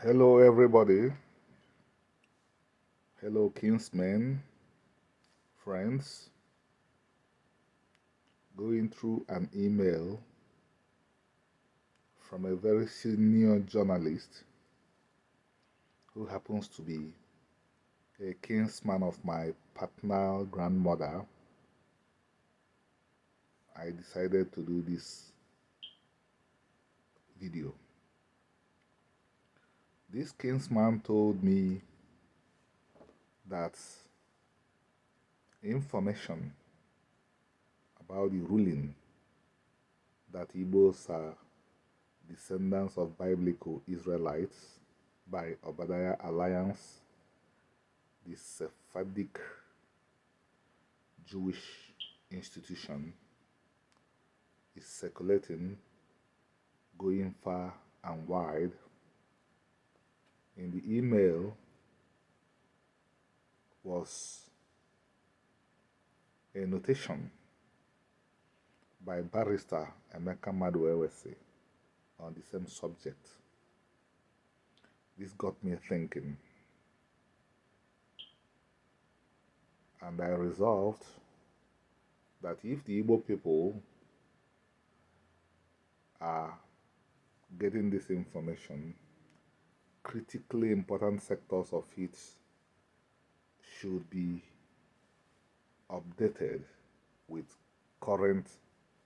Hello, everybody. Hello, kinsmen, friends. Going through an email from a very senior journalist who happens to be a kinsman of my paternal grandmother. I decided to do this video. This kinsman told me that information about the ruling that Igbos are descendants of biblical Israelites by Obadiah Alliance, the Sephardic Jewish institution, is circulating, going far and wide. In the email was a notation by barrister Emeka Maduewese on the same subject. This got me thinking, and I resolved that if the Igbo people are getting this information, critically important sectors of it should be updated with current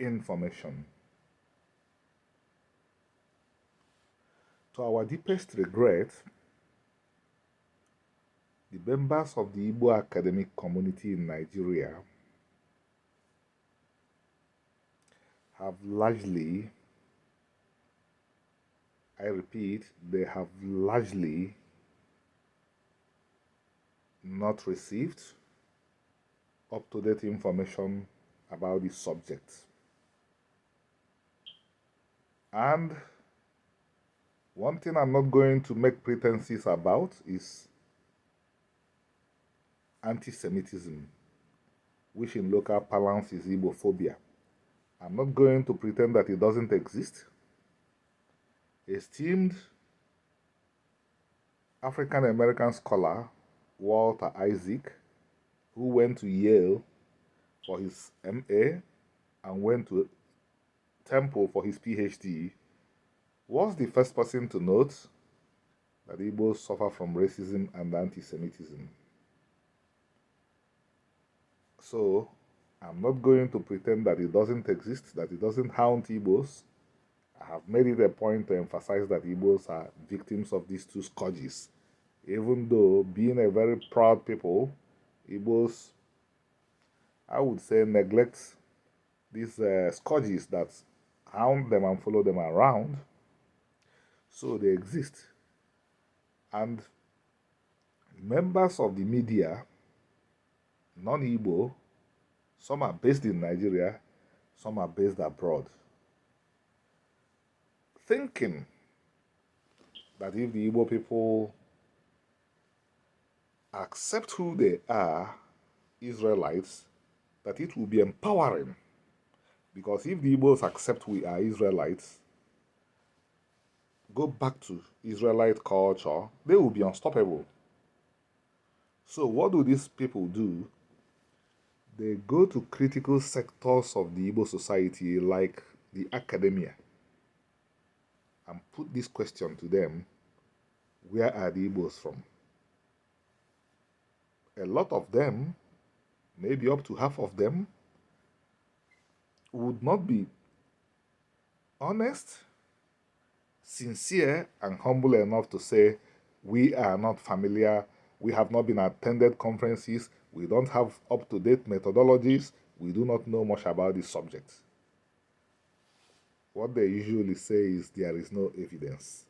information. To our deepest regret, the members of the Igbo academic community in Nigeria have largely, I repeat, they have largely not received up-to-date information about the subject. And one thing I'm not going to make pretenses about is anti-Semitism, which in local parlance is Igbophobia. I'm not going to pretend that it doesn't exist. Esteemed African American scholar Walter Isaac, who went to Yale for his MA and went to Temple for his PhD, was the first person to note that Igbos suffer from racism and anti-Semitism. So, I'm not going to pretend that it doesn't exist, that it doesn't haunt Igbos. I have made it a point to emphasize that Igbos are victims of these two scourges. Even though, being a very proud people, Igbos, I would say, neglect these scourges that hound them and follow them around. So they exist. And members of the media, non-Igbo, some are based in Nigeria, some are based abroad, thinking that if the Igbo people accept who they are, Israelites, that it will be empowering. Because if the Igbos accept we are Israelites, go back to Israelite culture, they will be unstoppable. So what do these people do? They go to critical sectors of the Igbo society like the academia and put this question to them: where are the Igbos from? A lot of them, maybe up to half of them, would not be honest, sincere, and humble enough to say, we are not familiar, we have not been attended conferences, we don't have up-to-date methodologies, we do not know much about this subject. What they usually say is there is no evidence.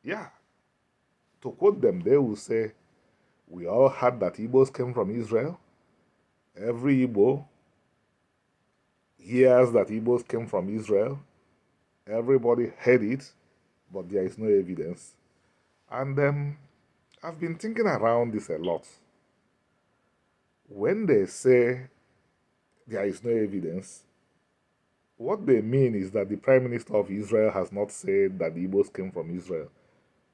Yeah. To quote them, they will say, we all heard that Igbos came from Israel. Every Igbo hears that Igbos came from Israel. Everybody heard it, but there is no evidence. And I've been thinking around this a lot. When they say there is no evidence, what they mean is that the Prime Minister of Israel has not said that the Igbos came from Israel.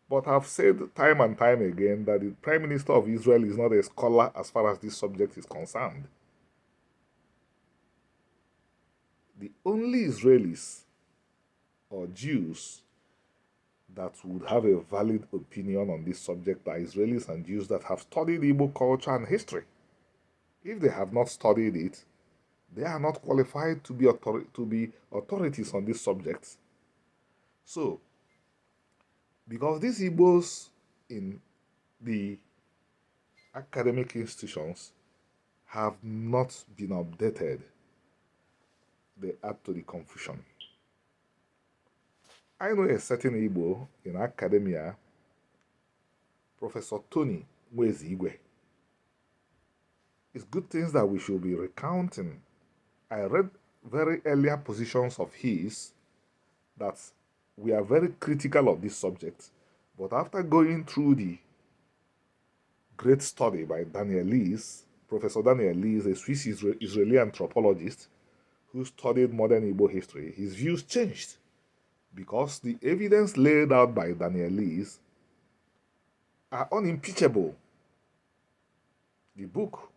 But I've said time and time again that the Prime Minister of Israel is not a scholar as far as this subject is concerned. The only Israelis or Jews that would have a valid opinion on this subject are Israelis and Jews that have studied Igbo culture and history. If they have not studied it, they are not qualified to be authorities on this subject. So, because these Igbos in the academic institutions have not been updated, they add to the confusion. I know a certain Igbo in academia, Professor Tony Nwezigwe. It's good things that we should be recounting. I read very earlier positions of his that we are very critical of this subject, but after going through the great study by Daniel Lees, Professor Daniel Lees, a Swiss Israeli anthropologist who studied modern Igbo history, his views changed because the evidence laid out by Daniel Lees are unimpeachable. The book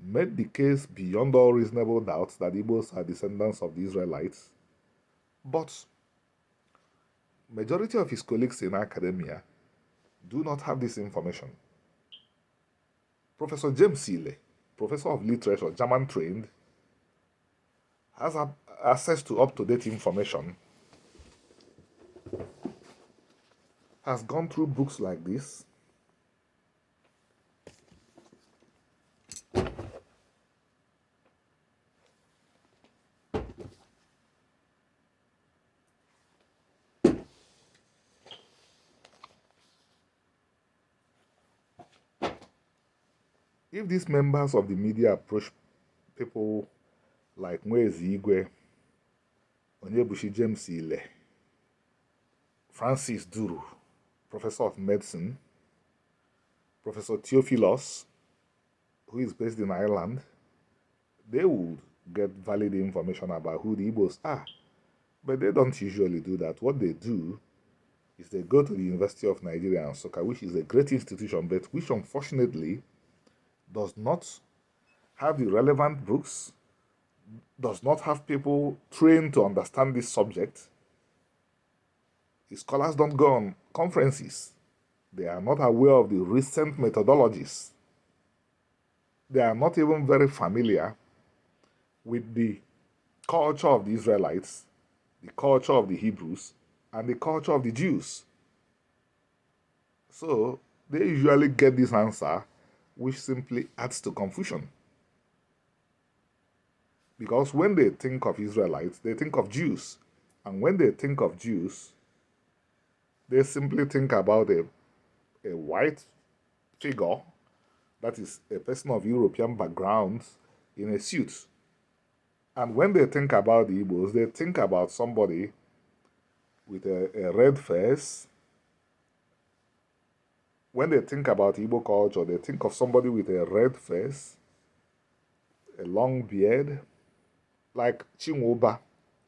made the case beyond all reasonable doubt that Igbos are descendants of the Israelites, but majority of his colleagues in academia do not have this information. Professor James Seeley, professor of literature, German trained, has access to up-to-date information, has gone through books like this, if these members of the media approach people like Nwezigwe, Onyebushi James Ile, Francis Duru, professor of medicine, Professor Theophilus, who is based in Ireland, they would get valid information about who the Igbos are. But they don't usually do that. What they do is they go to the University of Nigeria and Nsukka, which is a great institution, but which unfortunately does not have the relevant books, does not have people trained to understand this subject. The scholars don't go on conferences. They are not aware of the recent methodologies. They are not even very familiar with the culture of the Israelites, the culture of the Hebrews, and the culture of the Jews. So they usually get this answer, which simply adds to confusion. Because when they think of Israelites, they think of Jews. And when they think of Jews, they simply think about a white figure, that is a person of European background, in a suit. And when they think about the Igbos, they think about somebody with a red face. When they think about Igbo culture, they think of somebody with a red face, a long beard, like Chinwoba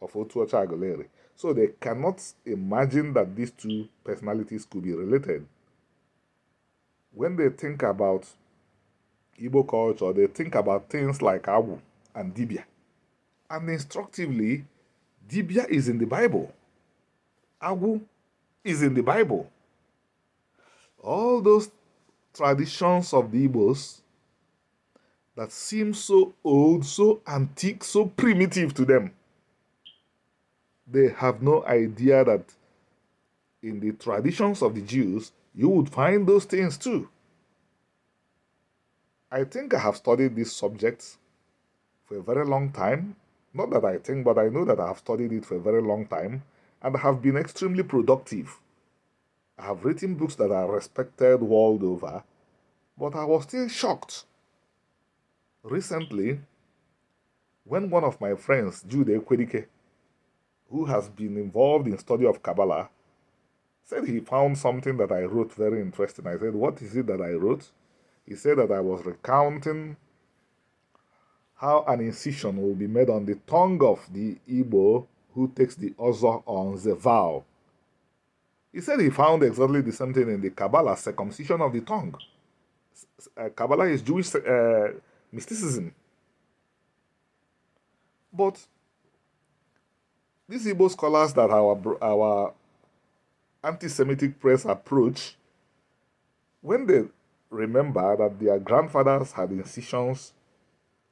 of Otuocha Aguleri. So they cannot imagine that these two personalities could be related. When they think about Igbo culture, they think about things like Awu and Dibia. And instructively, Dibia is in the Bible. Awu is in the Bible. All those traditions of the Igbos that seem so old, so antique, so primitive to them, they have no idea that in the traditions of the Jews, you would find those things too. I think I have studied this subject for a very long time. Not that I think, but I know that I have studied it for a very long time and have been extremely productive. I have written books that are respected world over, but I was still shocked. Recently, when one of my friends, Jude Ekwedike, who has been involved in study of Kabbalah, said he found something that I wrote very interesting. I said, what is it that I wrote? He said that I was recounting how an incision will be made on the tongue of the Igbo who takes the Ozo on the vow. He said he found exactly the same thing in the Kabbalah, circumcision of the tongue. Kabbalah is Jewish mysticism. But these Igbo scholars that our anti-Semitic press approach, when they remember that their grandfathers had incisions,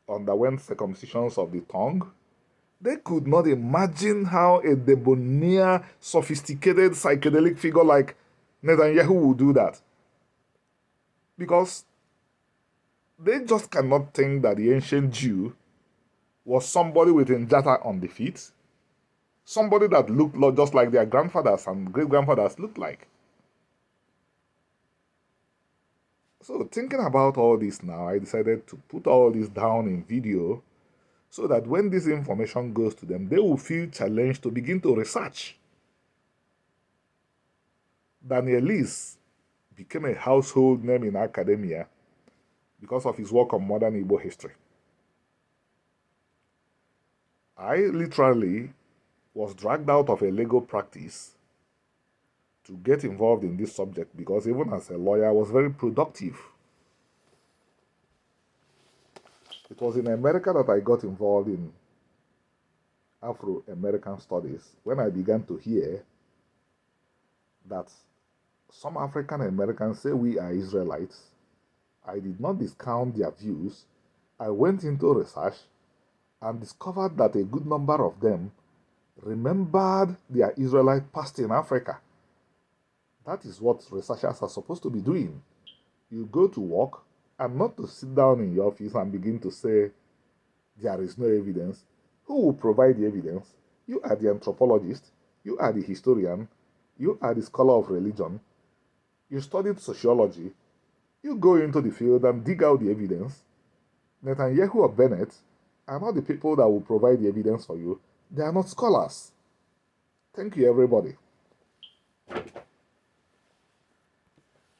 underwent circumcisions of the tongue, they could not imagine how a debonair, sophisticated, psychedelic figure like Netanyahu would do that. Because they just cannot think that the ancient Jew was somebody with injata on the feet, somebody that looked just like their grandfathers and great-grandfathers looked like. So thinking about all this now, I decided to put all this down in video so that when this information goes to them, they will feel challenged to begin to research. Daniel Lees became a household name in academia because of his work on modern Igbo history. I literally was dragged out of a legal practice to get involved in this subject because even as a lawyer, I was very productive. It was in America that I got involved in Afro American studies when I began to hear that some African Americans say we are Israelites. I did not discount their views. I went into research and discovered that a good number of them remembered their Israelite past in Africa. That is what researchers are supposed to be doing. You go to work and not to sit down in your office and begin to say, there is no evidence. Who will provide the evidence? You are the anthropologist. You are the historian. You are the scholar of religion. You studied sociology. You go into the field and dig out the evidence. Netanyahu or Bennett are not the people that will provide the evidence for you. They are not scholars. Thank you, everybody.